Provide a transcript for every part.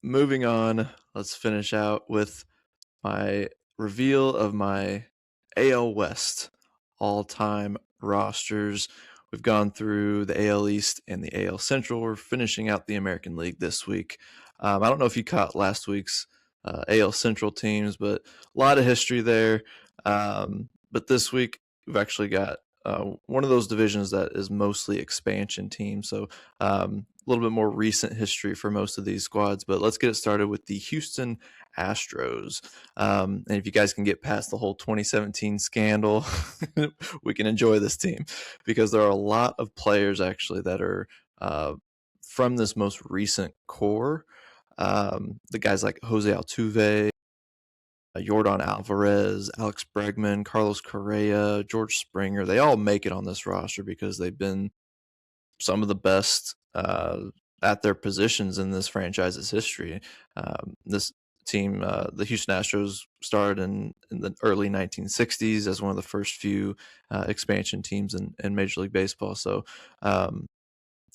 moving on, let's finish out with my reveal of my AL West all-time rosters. We've gone through the AL East and the AL Central. We're finishing out the American League this week. I don't know if you caught last week's AL Central teams, but a lot of history there. But this week, we've actually got one of those divisions that is mostly expansion teams. So a little bit more recent history for most of these squads. But let's get it started with the Houston Astros. And if you guys can get past the whole 2017 scandal, we can enjoy this team because there are a lot of players actually that are from this most recent core. The guys like Jose Altuve, Yordan Alvarez, Alex Bregman, Carlos Correa, George Springer, they all make it on this roster because they've been some of the best at their positions in this franchise's history. This team, the Houston Astros, started in the early 1960s as one of the first few expansion teams in Major League Baseball. So got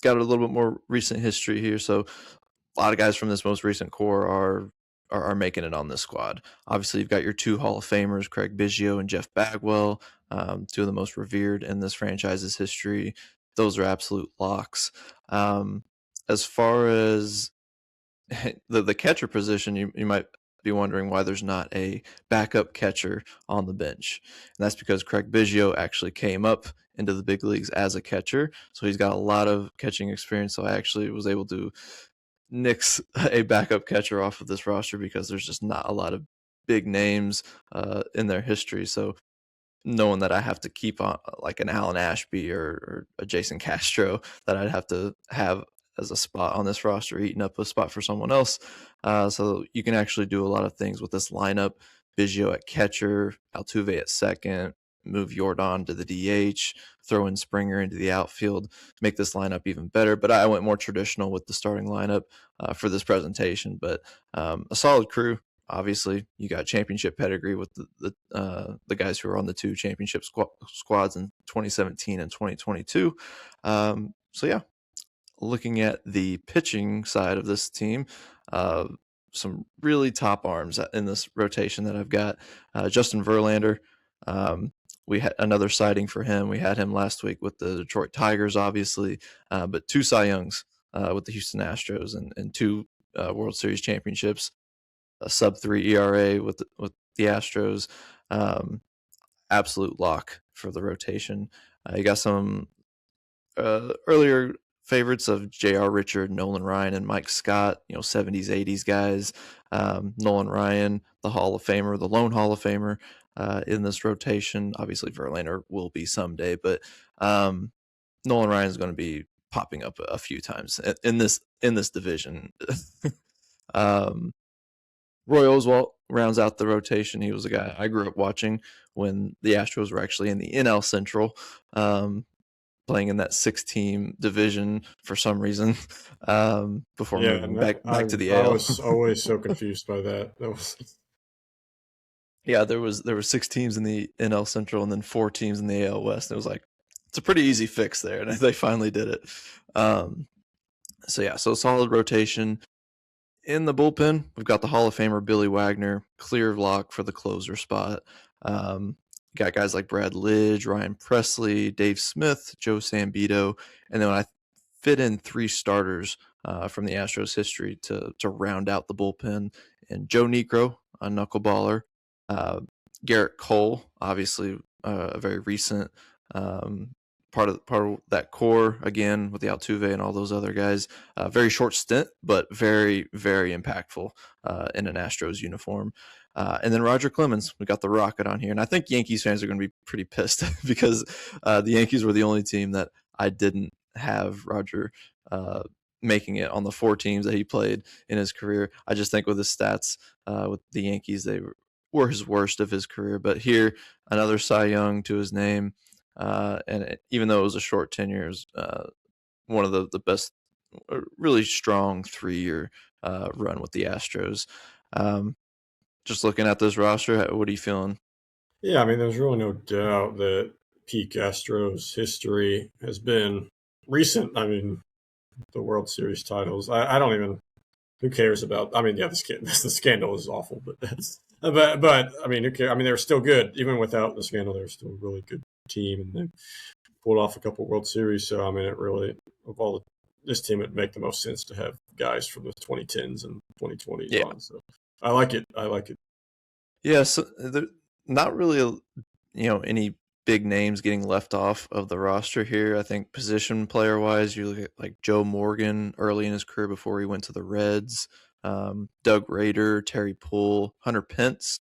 a little bit more recent history here. So a lot of guys from this most recent core are making it on this squad. Obviously, you've got your two Hall of Famers, Craig Biggio and Jeff Bagwell, two of the most revered in this franchise's history. Those are absolute locks. As far as the catcher position, you might be wondering why there's not a backup catcher on the bench. And that's because Craig Biggio actually came up into the big leagues as a catcher. So he's got a lot of catching experience. So I actually was able to nix a backup catcher off of this roster because there's just not a lot of big names in their history. So knowing that I have to keep on like an Alan Ashby or a Jason Castro that I'd have to have as a spot on this roster, eating up a spot for someone else. So you can actually do a lot of things with this lineup. Biggio at catcher, Altuve at second, move Yordan to the DH, throw in Springer into the outfield, make this lineup even better. But I went more traditional with the starting lineup for this presentation. But a solid crew. Obviously, you got championship pedigree with the guys who are on the two championship squads in 2017 and 2022. So yeah, looking at the pitching side of this team, some really top arms in this rotation that I've got. Justin Verlander, we had another sighting for him. We had him last week with the Detroit Tigers, obviously, but two Cy Youngs with the Houston Astros and two World Series championships, a sub-3 ERA with the Astros. Absolute lock for the rotation. You got some earlier favorites of J.R. Richard, Nolan Ryan, and Mike Scott, 70s, 80s guys. Nolan Ryan, the Hall of Famer, the lone Hall of Famer in this rotation. Obviously, Verlander will be someday, but Nolan Ryan is going to be popping up a few times in this division. Roy Oswalt rounds out the rotation. He was a guy I grew up watching when the Astros were actually in the NL Central, playing in that 6-team division for some reason before moving back to the AL. I was always so confused by that. Yeah, there were 6 teams in the NL Central and then 4 teams in the AL West. It was like, it's a pretty easy fix there, and they finally did it. So solid rotation. In the bullpen, we've got the Hall of Famer Billy Wagner, clear lock for the closer spot. Got guys like Brad Lidge, Ryan Presley, Dave Smith, Joe Sambito, and then when I fit in 3 starters from the Astros history to round out the bullpen, and Joe Niekro, a knuckleballer, Garrett Cole, obviously a very recent part of that core, again with the Altuve and all those other guys. Very short stint, but very, very impactful in an Astros uniform. And then Roger Clemens, we got the Rocket on here. And I think Yankees fans are going to be pretty pissed because the Yankees were the only team that I didn't have Roger making it on the 4 teams that he played in his career. I just think with his stats with the Yankees, they were his worst of his career. But here, another Cy Young to his name. Even though it was a short tenure, it was one of the best, really strong 3-year run with the Astros. Just looking at this roster, what are you feeling? Yeah, I mean, there's really no doubt that peak Astros history has been recent. I mean, the World Series titles. I don't even who cares about? I mean, yeah, the scandal is awful, but I mean, who cares? I mean, they're still good even without the scandal. They're still a really good team, and they pulled off a couple World Series. So I mean, it really of all this team, it'd make the most sense to have guys from the 2010s and 2020s Yeah. on. So I like it. I like it. Yeah, so not really, any big names getting left off of the roster here. I think position player wise, you look at like Joe Morgan early in his career before he went to the Reds, Doug Rader, Terry Poole, Hunter Pence.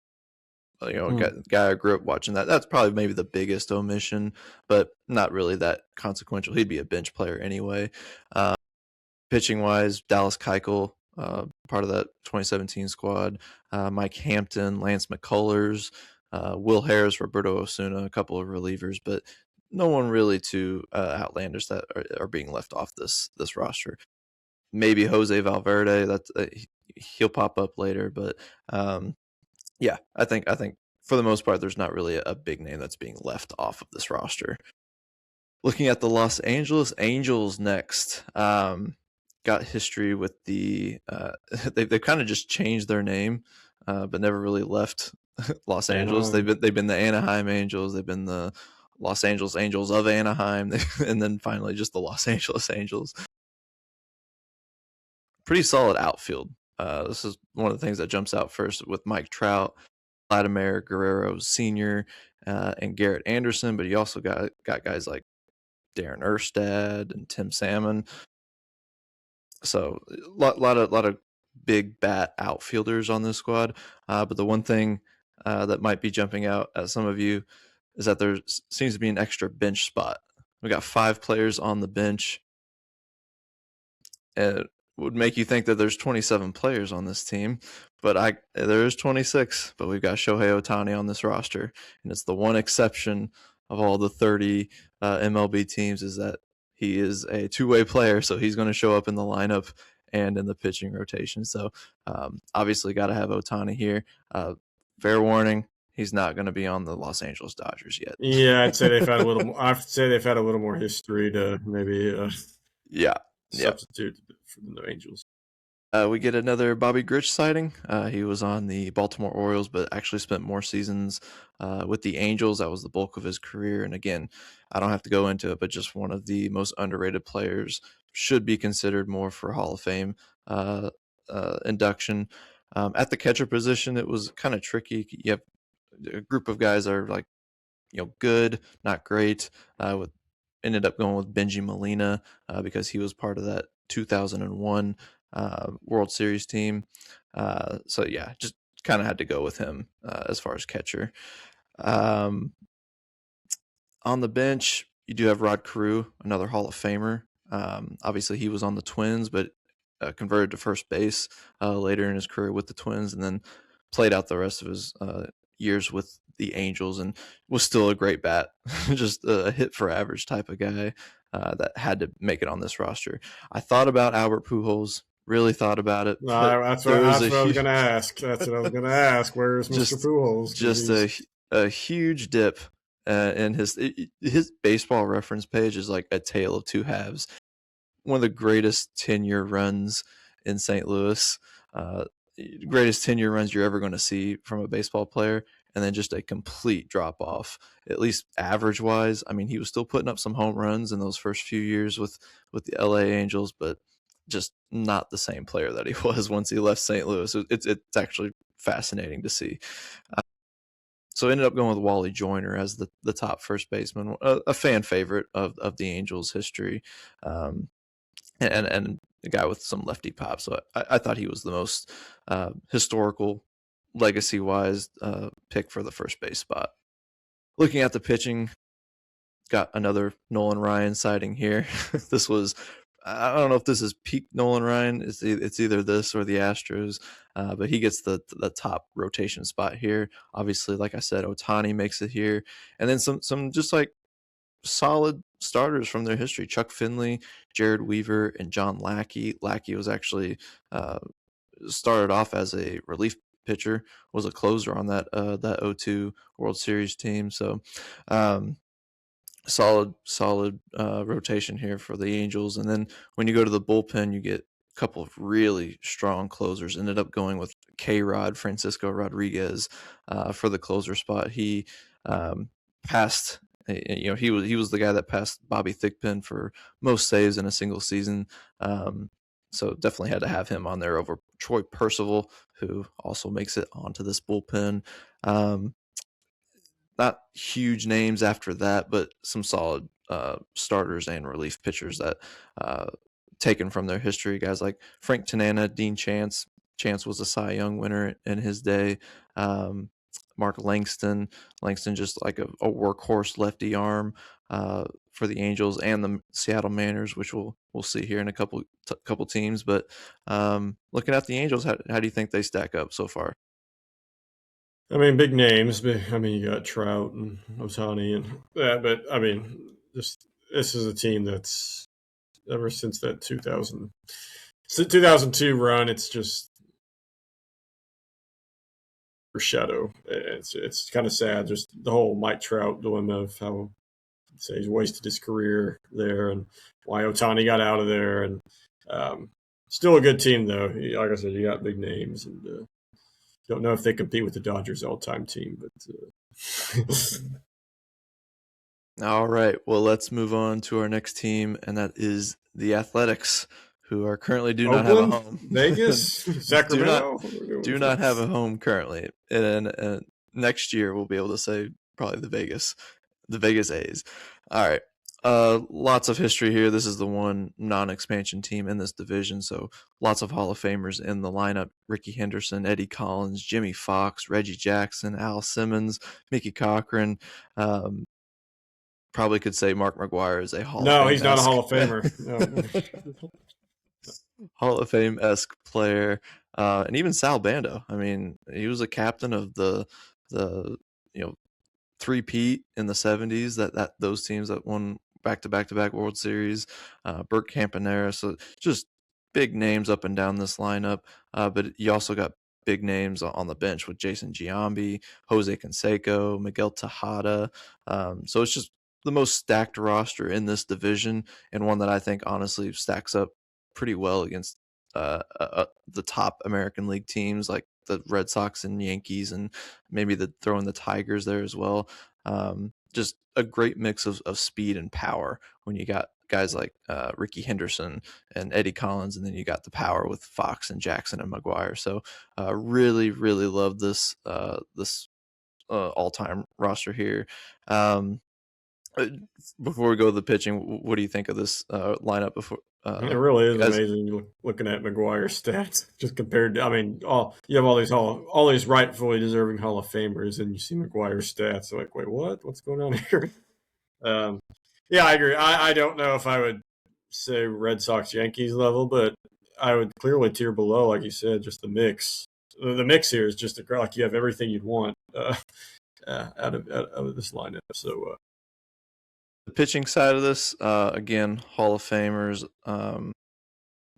Guy I grew up watching that. That's probably maybe the biggest omission, but not really that consequential. He'd be a bench player anyway. Pitching wise, Dallas Keuchel, part of that 2017 squad. Mike Hampton, Lance McCullers, Will Harris, Roberto Osuna, a couple of relievers, but no one really too outlandish that are being left off this roster. Maybe Jose Valverde. That's he'll pop up later, but yeah, I think for the most part, there's not really a big name that's being left off of this roster. Looking at the Los Angeles Angels next, got history with the they've kind of just changed their name, but never really left Los Angeles. They've been the Anaheim Angels. They've been the Los Angeles Angels of Anaheim, and then finally just the Los Angeles Angels. Pretty solid outfield. This is one of the things that jumps out first with Mike Trout, Vladimir Guerrero Sr., and Garrett Anderson, but you also got guys like Darren Erstad and Tim Salmon. So a lot of big bat outfielders on this squad. But the one thing that might be jumping out at some of you is that there seems to be an extra bench spot. We got 5 players on the bench. It would make you think that there's 27 players on this team, but there is 26. But we've got Shohei Ohtani on this roster, and it's the one exception of all the 30 MLB teams is that he is a two-way player, so he's going to show up in the lineup and in the pitching rotation. So obviously got to have Ohtani here. Fair warning, he's not going to be on the Los Angeles Dodgers yet. Yeah, I'd say they've had a little more history to maybe substitute for the Angels. We get another Bobby Grich sighting. He was on the Baltimore Orioles, but actually spent more seasons with the Angels. That was the bulk of his career. And again, I don't have to go into it, but just one of the most underrated players, should be considered more for Hall of Fame induction. At the catcher position, it was kind of tricky. You have a group of guys that are like, good, not great. Ended up going with Benji Molina because he was part of that 2001 World Series team. So yeah, just kind of had to go with him as far as catcher. On the bench, you do have Rod Carew, another Hall of Famer. Obviously, he was on the Twins, but converted to first base later in his career with the Twins, and then played out the rest of his years with the Angels, and was still a great bat, just a hit for average type of guy that had to make it on this roster. I thought about Albert Pujols, really thought about it. That's what I was going to ask. That's what I was going to ask. Where's Mr. Pujols? Just a huge dip in his baseball reference page is like a tale of two halves. One of the greatest 10-year runs in St. Louis, greatest 10-year runs you're ever going to see from a baseball player, and then just a complete drop off, at least average wise. I mean, he was still putting up some home runs in those first few years with the LA Angels, but just not the same player that he was once he left St. Louis. It's actually fascinating to see. So ended up going with Wally Joyner as the top first baseman, a fan favorite of the Angels' history, and a guy with some lefty pop. So I thought he was the most historical, legacy-wise pick for the first base spot. Looking at the pitching, got another Nolan Ryan sighting here. This was, I don't know if this is peak Nolan Ryan. It's either this or the Astros, but he gets the top rotation spot here. Obviously, like I said, Ohtani makes it here, and then some just like solid starters from their history: Chuck Finley, Jared Weaver, and John Lackey. Lackey was actually started off as a relief pitcher, was a closer on that 02 World Series team. So solid rotation here for the Angels. And then when you go to the bullpen, you get couple of really strong closers. Ended up going with K-Rod, Francisco Rodriguez, for the closer spot. He passed. He was the guy that passed Bobby Thigpen for most saves in a single season. So definitely had to have him on there over Troy Percival, who also makes it onto this bullpen. Not huge names after that, but some solid starters and relief pitchers that taken from their history. Guys like Frank Tanana, Dean Chance. Chance was a Cy Young winner in his day. Mark Langston. Langston just like a workhorse lefty arm for the Angels and the Seattle Mariners, which we'll see here in a couple teams. But looking at the Angels, how do you think they stack up so far? I mean, big names. I mean, you got Trout and Otani and that. But I mean, this is a team that's ever since that 2002 run, it's just shadow. It's kind of sad, just the whole Mike Trout dilemma of how he's wasted his career there, and why Otani got out of there. And still a good team though. Like I said, you got big names, and don't know if they compete with the Dodgers all-time team, but. All right. Well, let's move on to our next team, and that is the Athletics, who are currently not have a home. Vegas, Sacramento do not have a home currently, and next year we'll be able to say probably the Vegas A's. All right. Lots of history here. This is the one non-expansion team in this division, so lots of Hall of Famers in the lineup. Ricky Henderson, Eddie Collins, Jimmy Fox, Reggie Jackson, Al Simmons, Mickey Cochran. Probably could say Mark McGwire is a Hall of Fame. No, he's not a Hall of Famer. No. Hall of Fame-esque player. And even Sal Bando. I mean, he was a captain of the three-peat in the 70s, that those teams that won back-to-back World Series. Bert Campanera. So just big names up and down this lineup. But you also got big names on the bench with Jason Giambi, Jose Canseco, Miguel Tejada. So it's just the most stacked roster in this division, and one that I think honestly stacks up pretty well against the top American League teams like the Red Sox and Yankees, and maybe throw in the Tigers there as well. Just a great mix of speed and power when you got guys like Ricky Henderson and Eddie Collins, and then you got the power with Fox and Jackson and McGwire. So really, really love this all-time roster here. Before we go to the pitching, what do you think of this lineup? Before it really is amazing looking at McGwire's stats, just compared to. I mean, you have all these rightfully deserving Hall of Famers, and you see McGwire's stats. Like, wait, what? What's going on here? Yeah, I agree. I don't know if I would say Red Sox Yankees level, but I would clearly tier below, like you said, just the mix. The mix here is just like you have everything you'd want out of this lineup. So. The pitching side of this, again, Hall of Famers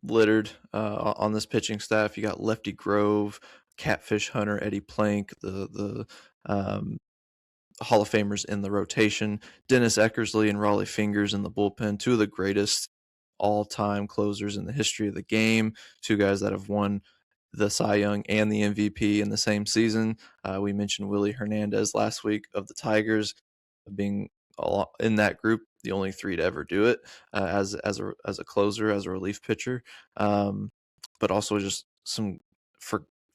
littered on this pitching staff. You got Lefty Grove, Catfish Hunter, Eddie Plank, the Hall of Famers in the rotation. Dennis Eckersley and Raleigh Fingers in the bullpen, two of the greatest all-time closers in the history of the game. Two guys that have won the Cy Young and the MVP in the same season. We mentioned Willie Hernandez last week of the Tigers being in that group, the only three to ever do it as a closer, as a relief pitcher, but also just some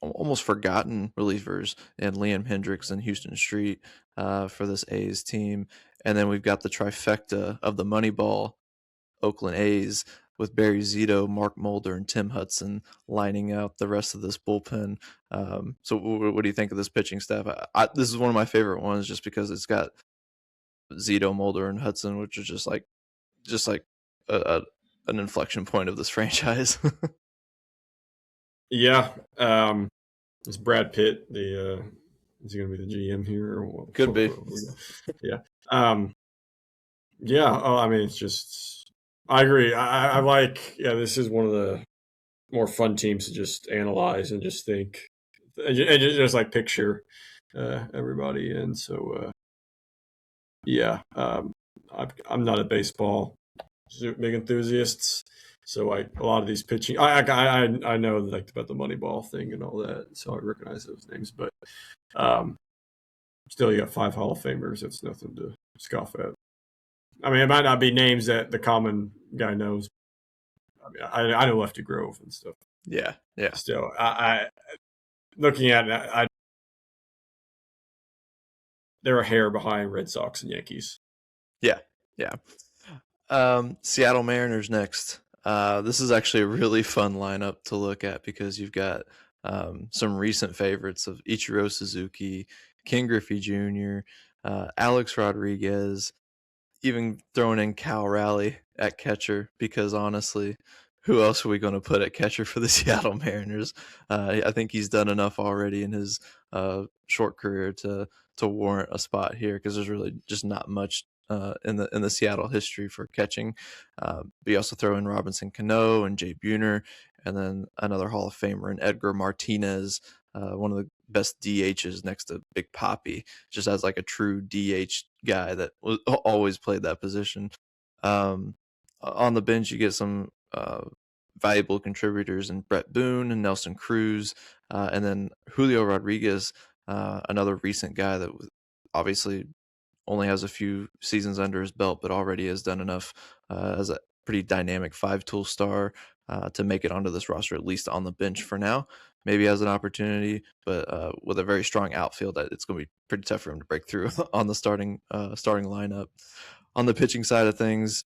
almost forgotten relievers in Liam Hendricks and Houston Street for this A's team. And then we've got the trifecta of the Moneyball Oakland A's with Barry Zito, Mark Mulder, and Tim Hudson lining out the rest of this bullpen. So what do you think of this pitching staff? This is one of my favorite ones just because it's got Zito, Mulder, and Hudson, which is just like an inflection point of this franchise. Yeah, it's Brad Pitt. Is he going to be the GM here? Or what? Could be. Yeah. Yeah. Oh, I mean, it's just. I agree. I like. Yeah, this is one of the more fun teams to just analyze and just think, and just like picture everybody. And so. Yeah, I'm not a baseball big enthusiast. So like a lot of these pitching, I know like about the Moneyball thing and all that, so I recognize those names. But um, still, you got 5 Hall of Famers. That's nothing to scoff at. I mean, it might not be names that the common guy knows. I mean, I know Lefty Grove and stuff. Yeah, yeah, Still, I looking at it, they're a hair behind Red Sox and Yankees. yeah, yeah. Seattle Mariners next. This is actually a really fun lineup to look at because you've got some recent favorites of Ichiro Suzuki, Ken Griffey Jr., Alex Rodriguez, even throwing in Cal Raleigh at catcher because honestly, who else are we going to put at catcher for the Seattle Mariners? I think he's done enough already in his short career to warrant a spot here because there's really just not much in the Seattle history for catching. But you also throw in Robinson Cano and Jay Buhner, and then another Hall of Famer in Edgar Martinez, one of the best DHs next to Big Papi, just as like a true DH guy that always played that position. On the bench, you get some valuable contributors in Brett Boone and Nelson Cruz, and then Julio Rodriguez, another recent guy that obviously only has a few seasons under his belt, but already has done enough as a pretty dynamic 5-tool star to make it onto this roster, at least on the bench for now. Maybe has an opportunity, but with a very strong outfield, it's going to be pretty tough for him to break through on the starting lineup. On the pitching side of things,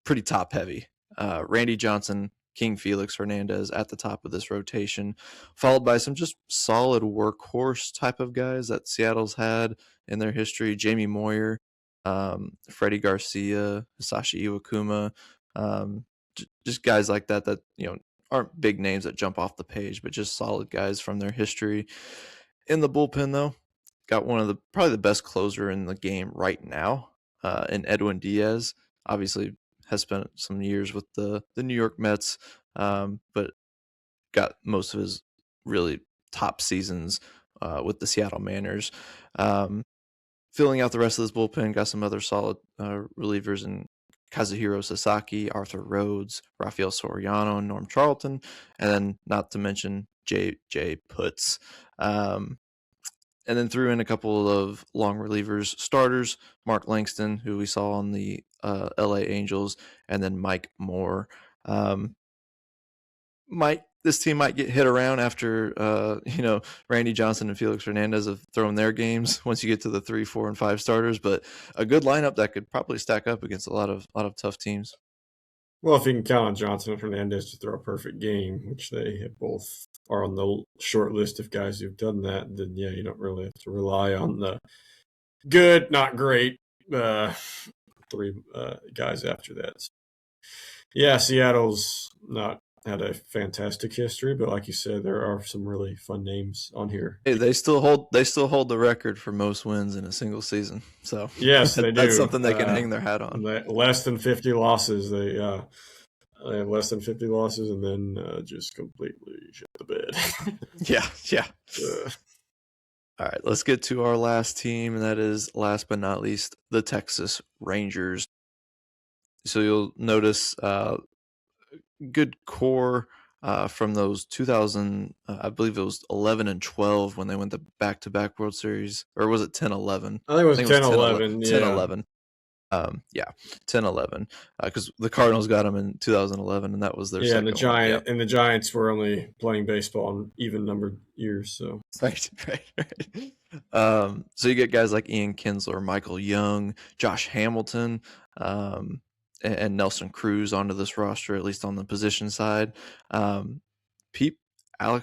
pretty top heavy. Randy Johnson, King Felix Hernandez at the top of this rotation, followed by some just solid workhorse type of guys that Seattle's had in their history. Jamie Moyer, Freddie Garcia, Hisashi Iwakuma, just guys like that aren't big names that jump off the page, but just solid guys from their history. In the bullpen, though, got one of probably the best closer in the game right now, in Edwin Diaz. Obviously, has spent some years with the New York Mets, but got most of his really top seasons with the Seattle Mariners. Filling out the rest of this bullpen, got some other solid relievers in Kazuhiro Sasaki, Arthur Rhodes, Rafael Soriano, and Norm Charlton, and then not to mention J. Putz. And then threw in a couple of long relievers starters, Mark Langston, who we saw on the LA Angels, and then Mike Moore. This team might get hit around after Randy Johnson and Felix Hernandez have thrown their games once you get to the 3, 4, and 5 starters, but a good lineup that could probably stack up against a lot of tough teams. Well, if you can count on Johnson and Hernandez to throw a perfect game, which they have both are on the short list of guys who've done that, then yeah, you don't really have to rely on the good, not great 3 guys after that. So, yeah, Seattle's not had a fantastic history, but like you said, there are some really fun names on here. Hey, they still hold the record for most wins in a single season. So yes, they do. That's something they can hang their hat on. Less than 50 losses. They have less than 50 losses, and then just completely shit the bed. Yeah. All right, let's get to our last team, and that is, last but not least, the Texas Rangers. So you'll notice good core from those 2000, I believe it was 11 and 12 when they went the back-to-back World Series, or was it 10-11? I think it was 10-11. 10-11. 10-11, because the Cardinals got them in 2011, and that was their second one. And the Giants were only playing baseball in even numbered years. So right. So you get guys like Ian Kinsler, Michael Young, Josh Hamilton, and Nelson Cruz onto this roster, at least on the position side. Alex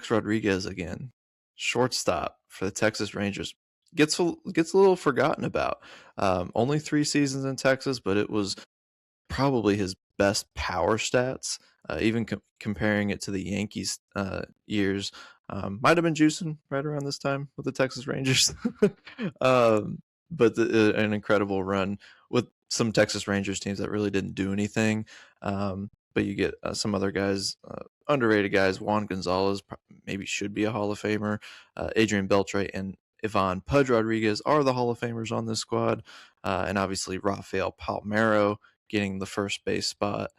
Rodriguez again, shortstop for the Texas Rangers, gets a little forgotten about. Only 3 seasons in Texas, but it was probably his best power stats. Even comparing it to the Yankees years, might have been juicing right around this time with the Texas Rangers. But an incredible run with some Texas Rangers teams that really didn't do anything. But you get some other guys, underrated guys. Juan Gonzalez maybe should be a Hall of Famer. Adrian Beltre and Ivan Pudge Rodriguez are the Hall of Famers on this squad. And obviously Rafael Palmeiro getting the first base spot.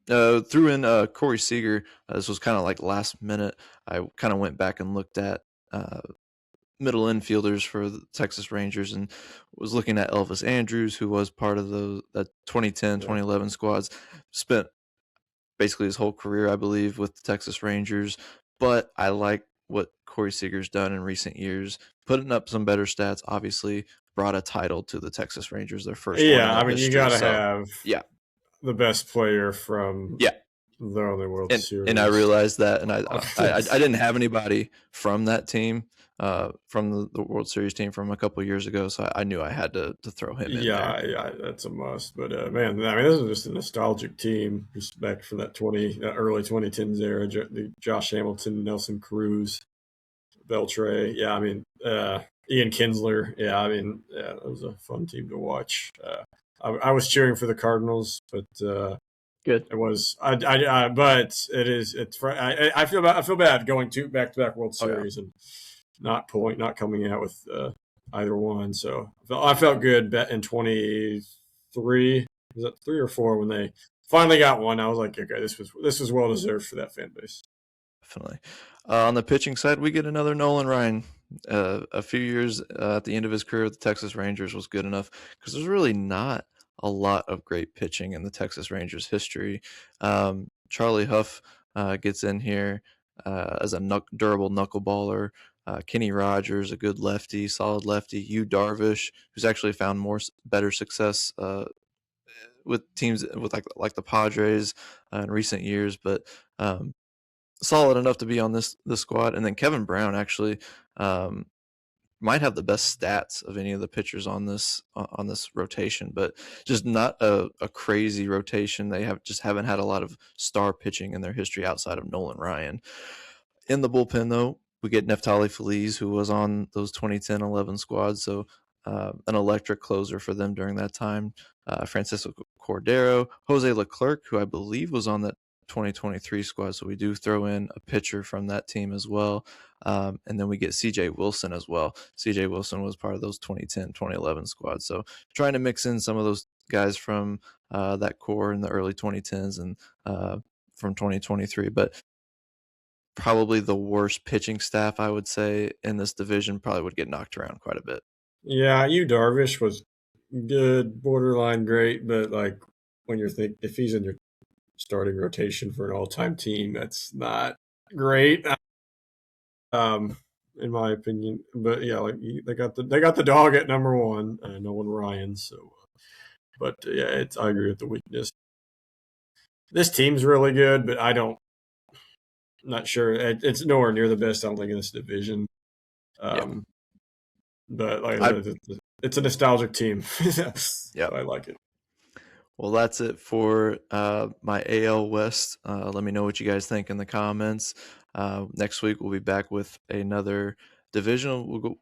Threw in Corey Seager. This was kind of like last minute. I kind of went back and looked at middle infielders for the Texas Rangers and was looking at Elvis Andrews, who was part of that 2010, 2011 squads. Spent basically his whole career, I believe, with the Texas Rangers. But I like what Corey Seager's done in recent years, putting up some better stats. Obviously, brought a title to the Texas Rangers, their first one in their history. You got to so, have the best player from the only World Series. And I realized that, and I didn't have anybody from that team, from the World Series team from a couple of years ago, so I knew I had to throw him in there. Yeah, that's a must. But man, I mean, this is just a nostalgic team, just back from that early 2010s era. Josh Hamilton, Nelson Cruz, Beltre. Yeah, I mean, Ian Kinsler. Yeah, I mean, it was a fun team to watch. I was cheering for the Cardinals, but good. It was. But I feel bad going to back-to-back World Series and not coming out with either one. So I felt good in 23. Was that 3 or 4 when they finally got one? I was like, okay, this was well deserved for that fan base. Definitely. On the pitching side, we get another Nolan Ryan. A few years at the end of his career with the Texas Rangers was good enough because there's really not a lot of great pitching in the Texas Rangers history. Charlie Huff gets in here as a durable knuckleballer. Kenny Rogers, a good lefty, solid lefty. Yu Darvish, who's actually found better success with teams with like the Padres in recent years, but solid enough to be on this squad. And then Kevin Brown actually might have the best stats of any of the pitchers on this rotation, but just not a crazy rotation. They haven't had a lot of star pitching in their history outside of Nolan Ryan. In the bullpen, though, we get Neftali Feliz, who was on those 2010-11 squads, so an electric closer for them during that time. Francisco Cordero, Jose Leclerc, who I believe was on that 2023 squad, so we do throw in a pitcher from that team as well. And then we get CJ Wilson as well. CJ Wilson was part of those 2010, 2011 squads, so trying to mix in some of those guys from that core in the early 2010s and from 2023, but probably the worst pitching staff, I would say, in this division. Probably would get knocked around quite a bit. Yeah, Yu Darvish was good, borderline great, but like when if he's in your starting rotation for an all-time team, that's not great, in my opinion. But yeah, like they got the dog at number 1, Nolan Ryan. So, but yeah, I agree with the weakness. This team's really good, but not sure. It's nowhere near the best, I don't think, in this division. But like it's a nostalgic team. Yeah, so I like it. Well, that's it for my AL West. Let me know what you guys think in the comments. Next week we'll be back with another division. We'll go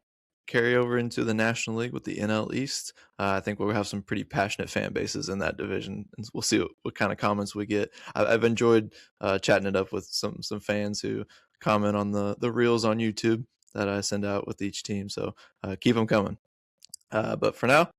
carry over into the National League with the NL East. I think we'll have some pretty passionate fan bases in that division, and we'll see what kind of comments we get. I've enjoyed chatting it up with some fans who comment on the reels on YouTube that I send out with each team. So keep them coming. But for now,